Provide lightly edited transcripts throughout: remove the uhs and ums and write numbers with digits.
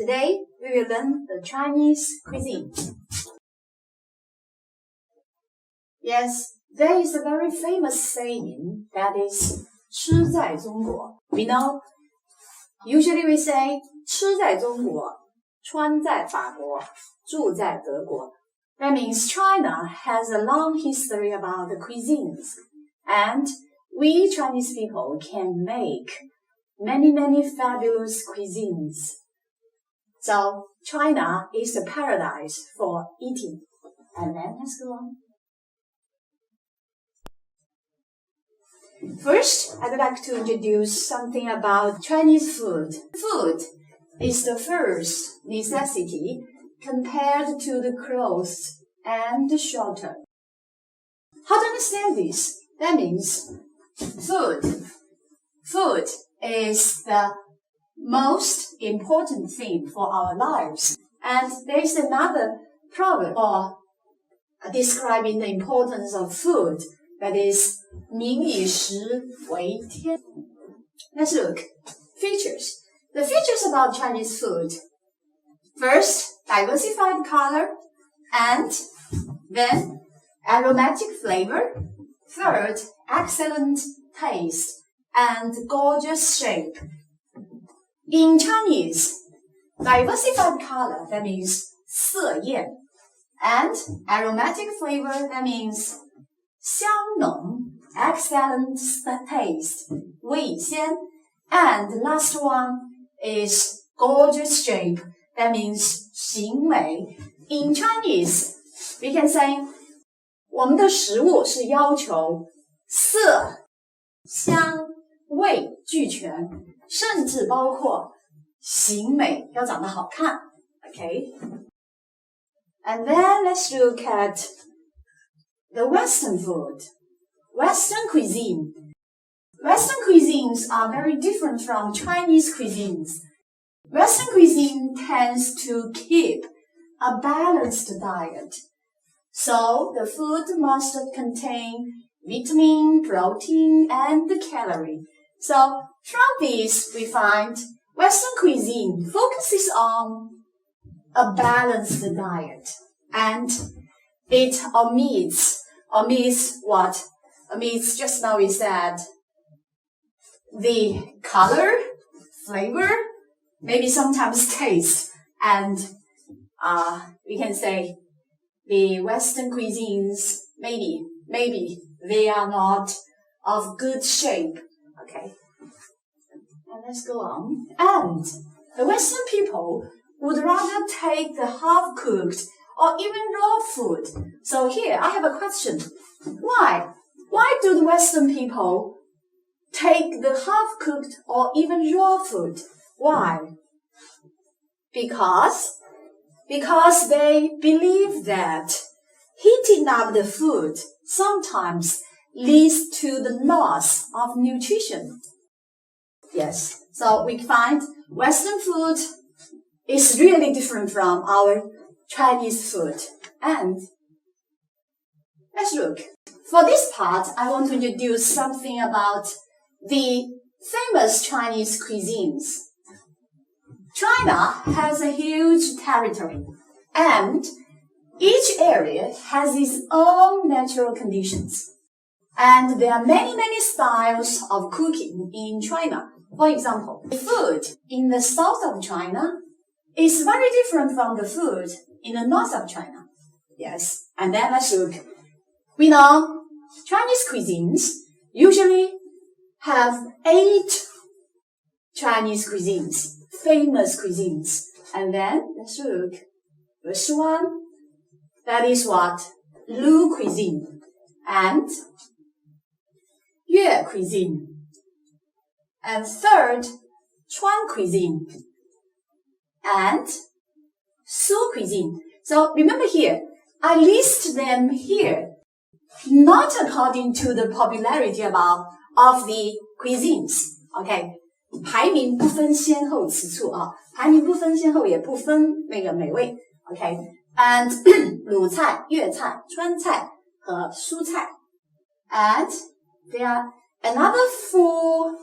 Today, we will learn the Chinese cuisine. Yes, there is a very famous saying that is 吃在中国. We know, usually we say 吃在中国, 穿在法国, 住在德国. That means China has a long history about the cuisines, and we Chinese people can make many fabulous cuisines. So China is a paradise for eating. And then let's go on. First, I'd like to introduce something about Chinese food. Food is the first necessity compared to the clothes and the shelter. How to understand this? That means food is the most important thing for our lives. And there is another proverb or describing the importance of food, that is 民以食为天. Let's look. Features. The features about Chinese food. First, diversified color, and then aromatic flavor. Third, excellent taste and gorgeous shape. In Chinese, diversified color, that means 色艳, and aromatic flavor, that means 香浓, excellent taste, 味鲜, and the last one is gorgeous shape, that means 形美. In Chinese, we can say 我们的食物是要求色、香、味俱全，甚至包括形美，要长得好看。Okay? And then let's look at the Western food. Western cuisine. Western cuisines are very different from Chinese cuisines. Western cuisine tends to keep a balanced diet. So the food must contain vitamin, protein, and calorie. So from this, we find Western cuisine focuses on a balanced diet, and it omits what? Omits, just now we said, the color, flavor, maybe sometimes taste, and we can say the Western cuisines, maybe they are not of good shape. Okay. And let's go on. And the Western people would rather take the half-cooked or even raw food. So here, I have a question. Why? Why do the Western people take the half-cooked or even raw food? Why? Because they believe that heating up the food sometimes leads to the loss of nutrition. Yes, so we find Western food is really different from our Chinese food. And let's look. For this part, I want to introduce something about the famous Chinese cuisines. China has a huge territory, and each area has its own natural conditions. And there are many styles of cooking in China. For example, the food in the south of China is very different from the food in the north of China. Yes, and then let's look. We know Chinese cuisines usually have 8 Chinese cuisines, famous cuisines. And then let's look. First one, that is what? Lu cuisine and Yue cuisine. And third, Chuan cuisine and Su cuisine. So remember here, I list them here, not according to the popularity of the cuisines. Okay, 排名不分先后次数啊，排名不分先后也不分那个美味。Okay, and 鲁菜、粤菜、川菜和蔬菜。And there are another four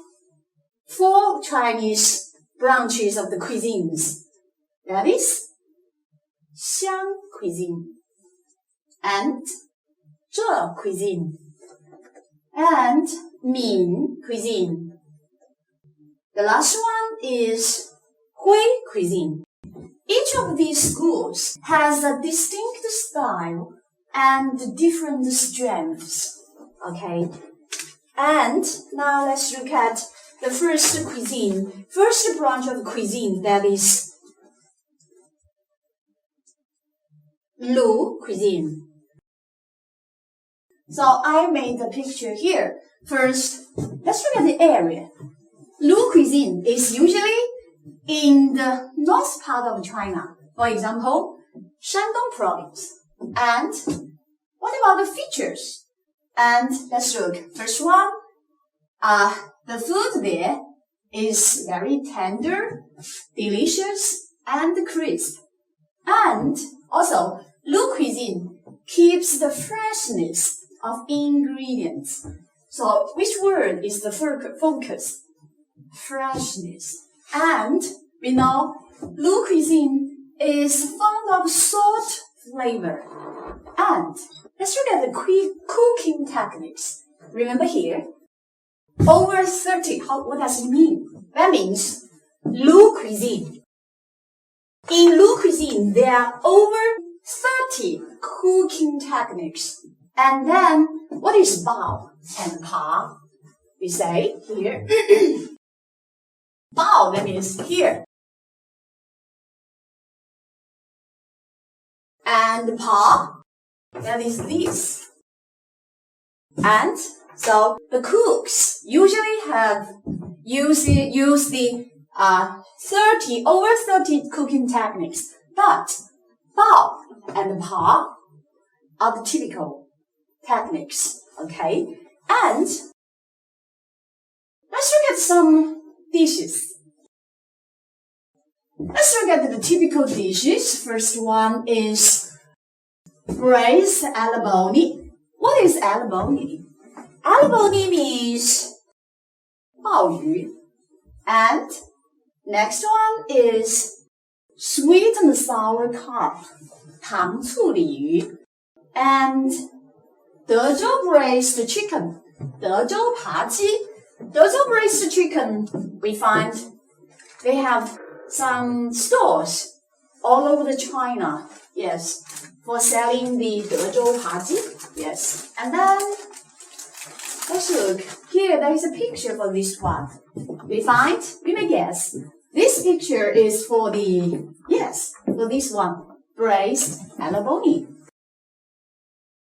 Chinese branches of the cuisines. That is Xiang cuisine. And Zhe cuisine. And Min cuisine. The last one is Hui cuisine. Each of these schools has a distinct style and different strengths. Okay. And now let's look at the first cuisine, first branch of cuisine, that is Lu cuisine. So I made the picture here. First, let's look at the area. Lu cuisine is usually in the north part of China. For example, Shandong province. And what about the features? And let's look. First one, the food there is very tender, delicious, and crisp. And also, Lu cuisine keeps the freshness of ingredients. So, which word is the focus? Freshness. And we know Lu cuisine is fond of salt flavor. And let's look at the cooking techniques. Remember here, over 30. What does it mean? That means Lu cuisine. In Lu cuisine, there are over 30 cooking techniques. And then, what is bao and pa? We say here. Bao, that means here. And pa, that is this. And so the cooks usually use the over 30 cooking techniques. But bao and pa are the typical techniques. Okay? And let's look at some dishes. Let's look at the typical dishes. First one is braised abalone. What is abalone? Abalone means 鲍鱼. And next one is sweet and sour carp, 糖醋鲤鱼. And Dezhou braised chicken, 德州扒鸡. Dezhou braised chicken, we find they have some stores all over the China, yes, for selling the Dezhou扒鸡, yes. And then, let's look. Here, there is a picture for this one. We may guess, this picture is for for this one, braised abalone.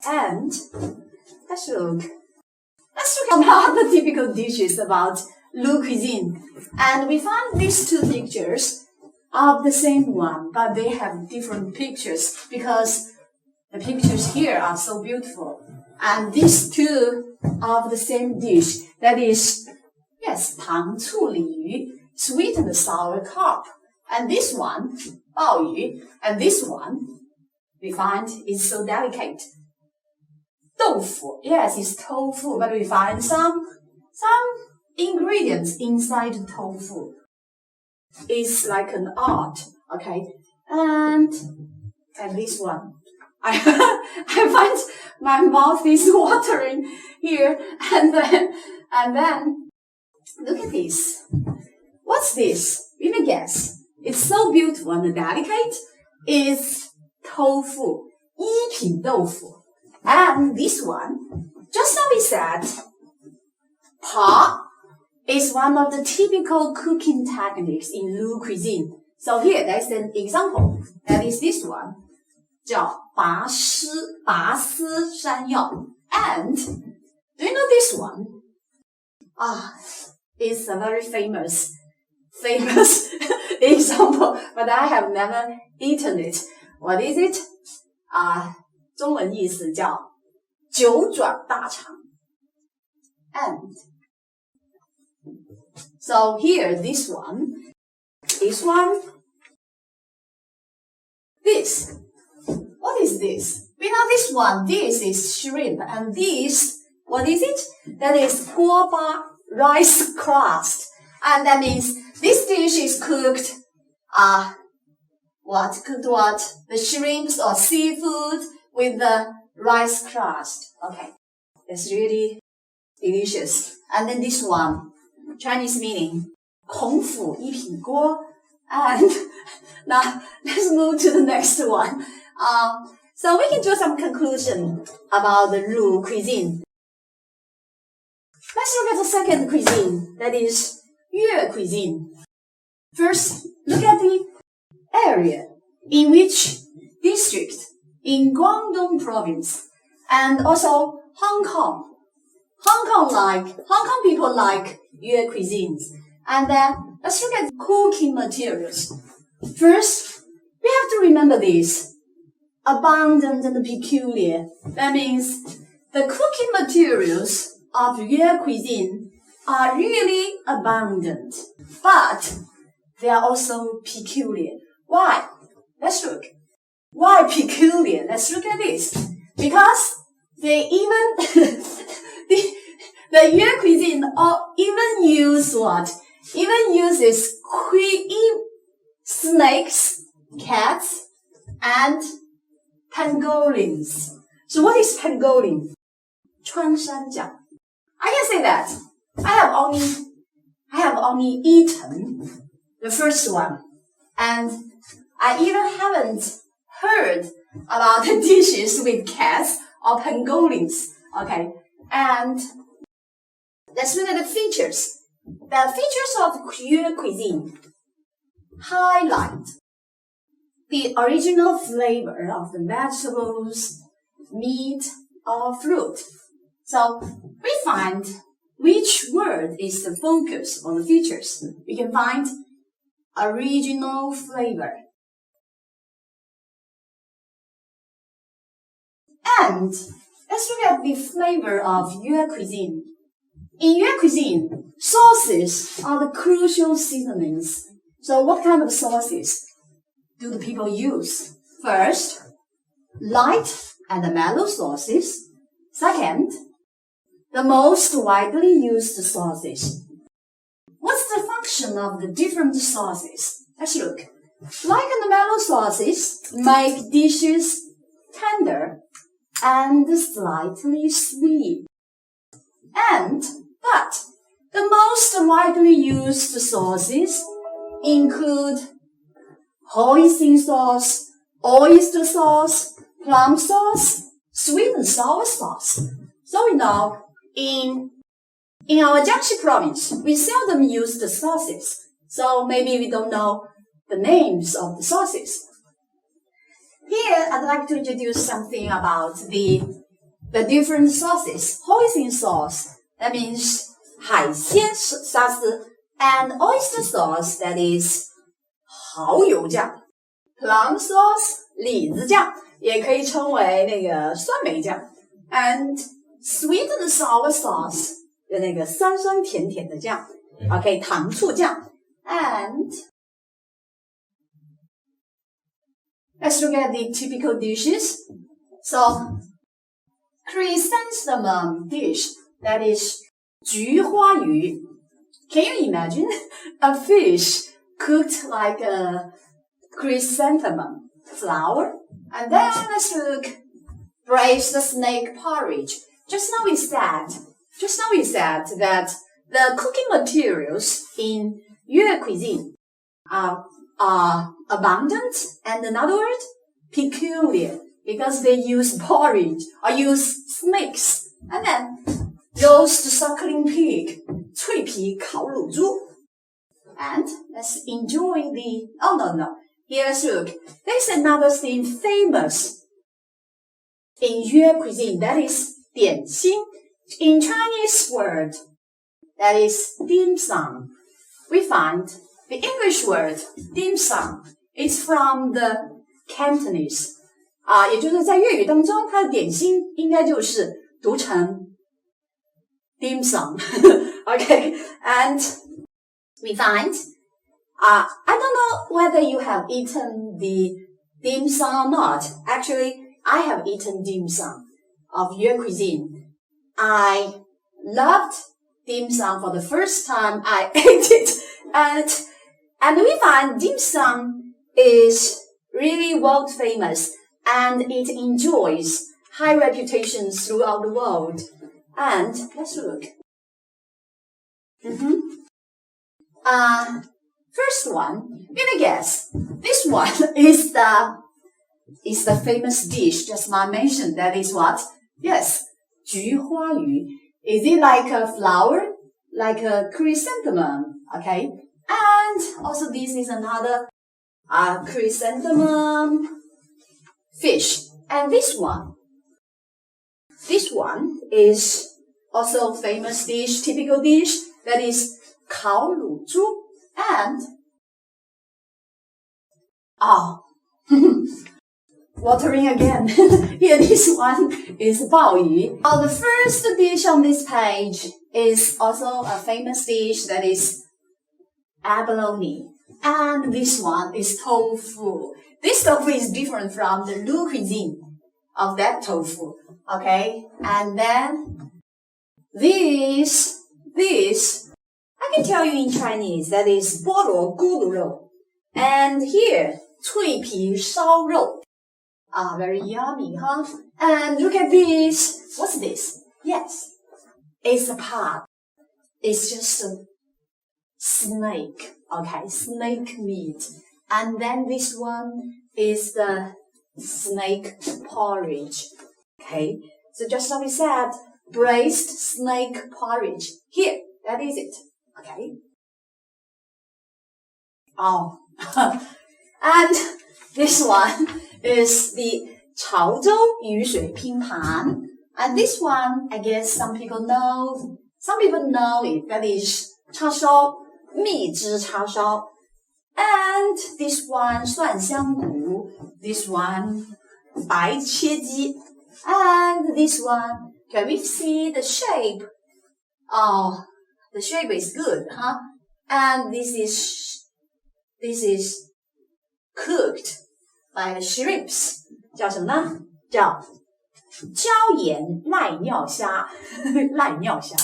And let's look at other typical dishes about Lu cuisine. And we found these two pictures of the same one, but they have different pictures because the pictures here are so beautiful. And these two of the same dish, that is, yes, 糖醋鲤鱼, sweet and sour carp. And this one, 鲍鱼, and this one, we find is so delicate. 豆腐, yes, it's tofu, but we find some ingredients inside tofu. It's like an art, okay? And this one. I find my mouth is watering here, and then look at this. What's this? You may guess. It's so beautiful and delicate. It's tofu, 一品豆腐. And this one, just now we said, pa is one of the typical cooking techniques in Lu cuisine. So here, there's an example. That is this one. 叫拔丝山药. And do you know this one? It's a very famous example, but I have never eaten it. What is it? 中文意思叫九转大肠. And so here, this one, this. What is this? We know this one. This is shrimp. And this, what is it? That is 锅巴 rice crust. And that means this dish is cooked the shrimps or seafood with the rice crust. Okay, it's really delicious. And then this one, Chinese meaning, 孔府一品锅. And now let's move to the next one. So we can draw some conclusion about the Ru cuisine. Let's look at the second cuisine, that is Yue cuisine. First, look at the area in which district in Guangdong province and also Hong Kong. Hong Kong people like Yue cuisines. And then let's look at cooking materials. First, we have to remember this. Abundant and peculiar. That means the cooking materials of Yue cuisine are really abundant, but they are also peculiar. Why? Let's look. Why peculiar? Let's look at this. Because they even, the Yue cuisine even use what? Even uses snakes, cats, and pangolins. So what is pangolin? 穿山甲. I can say that I have only eaten the first one, and I even haven't heard about the dishes with cats or pangolins. Okay, and let's look at the features. The features of Yue cuisine highlight the original flavor of the vegetables, meat, or fruit. So we find which word is the focus on the features. We can find original flavor. And let's look at the flavor of Yue cuisine. In Yue cuisine, sauces are the crucial seasonings. So what kind of sauces do the people use? First, light and mellow sauces. Second, the most widely used sauces. What's the function of the different sauces? Let's look. Light and mellow sauces make dishes tender and slightly sweet. But the most widely used sauces include hoisin sauce, oyster sauce, plum sauce, sweet and sour sauce. So we know in our Jiangxi province, we seldom use the sauces. So maybe we don't know the names of the sauces. Here, I'd like to introduce something about the different sauces. Hoisin sauce, that means 海鲜沙司, and oyster sauce, that is 蚝油酱. Plum sauce, 李子酱, 也可以称为那个酸梅酱. And sweet and sour sauce, 那个酸酸甜甜的酱. Okay, 糖醋酱. And let's look at the typical dishes. So, chrysanthemum dish, that is 菊花鱼. Can you imagine a fish cooked like a chrysanthemum flower? And then let's look, braised snake porridge. Just now we said that the cooking materials in Yue cuisine are abundant, and another word, peculiar, because they use porridge or use snakes, and then roast suckling pig, 脆皮烤乳猪. And let's enjoy the, here let's look. There's another thing famous in Yue cuisine, that is 点心. In Chinese word, that is dim sum. We find the English word dim sum is from the Cantonese. 也就是在粤语当中，它的点心应该就是读成 dim sum. Okay, and we find, I don't know whether you have eaten the dim sum or not. Actually, I have eaten dim sum of Yue cuisine. I loved dim sum for the first time I ate it, and we find dim sum is really world famous, and it enjoys high reputation throughout the world. And let's look. First one, let me guess. This one is the famous dish just I mentioned. That is what? Yes, 菊花鱼. Is it like a flower? Like a chrysanthemum? Okay. And also this is another chrysanthemum fish. And this one is also famous dish, typical dish. That is 烤乳猪. And watering again. Here, this one is 鲍鱼. The first dish on this page is also a famous dish, that is abalone. And this one is tofu. This tofu is different from the Cuisine of that tofu. Okay? And then this, I can tell you in Chinese, that is 菠萝咕噜肉. And here, 脆皮烧肉. Very yummy, huh? And look at this. What's this? Yes, it's a pot. It's just a snake. Okay, snake meat. And then this one is the snake porridge. Okay, so just like we said, braised snake porridge. Here, that is it. Okay. And this one is the 潮州雨水拼盘. And this one, I guess some people know it. That is 叉烧, 蜜汁叉烧. And this one, 蒜香骨. This one, 白切鸡. And this one, can we see the shape? The shape is good, huh? And this is cooked by the shrimps. 叫什么呢？叫椒盐赖尿虾。赖尿虾。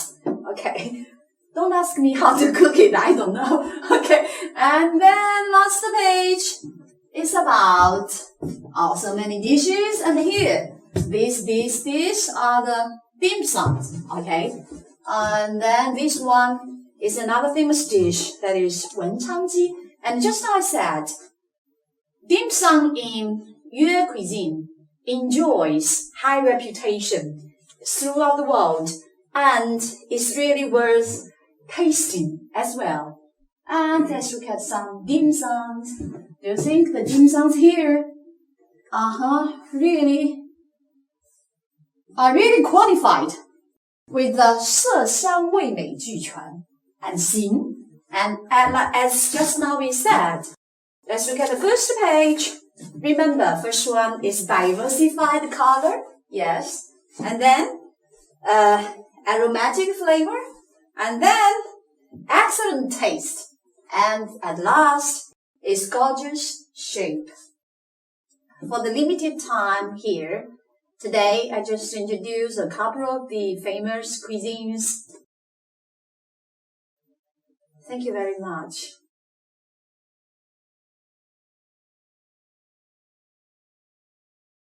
Okay. Don't ask me how to cook it. I don't know. Okay. And then last page is about so many dishes. And here, these are the dim sums. Okay. And then this one is another famous dish, that is 文昌鸡. And just as I said, dim sum in Yue cuisine enjoys high reputation throughout the world, and is really worth tasting as well. And let's look at some dim sums. Do you think the dim sums here really qualified with the 色香味美俱全 and 形? And as just now we said, let's look at the first page. Remember, first one is diversified color. Yes. And then aromatic flavor. And then excellent taste. And at last is gorgeous shape. For the limited time here, today I just introduced a couple of the famous cuisines. Thank you very much.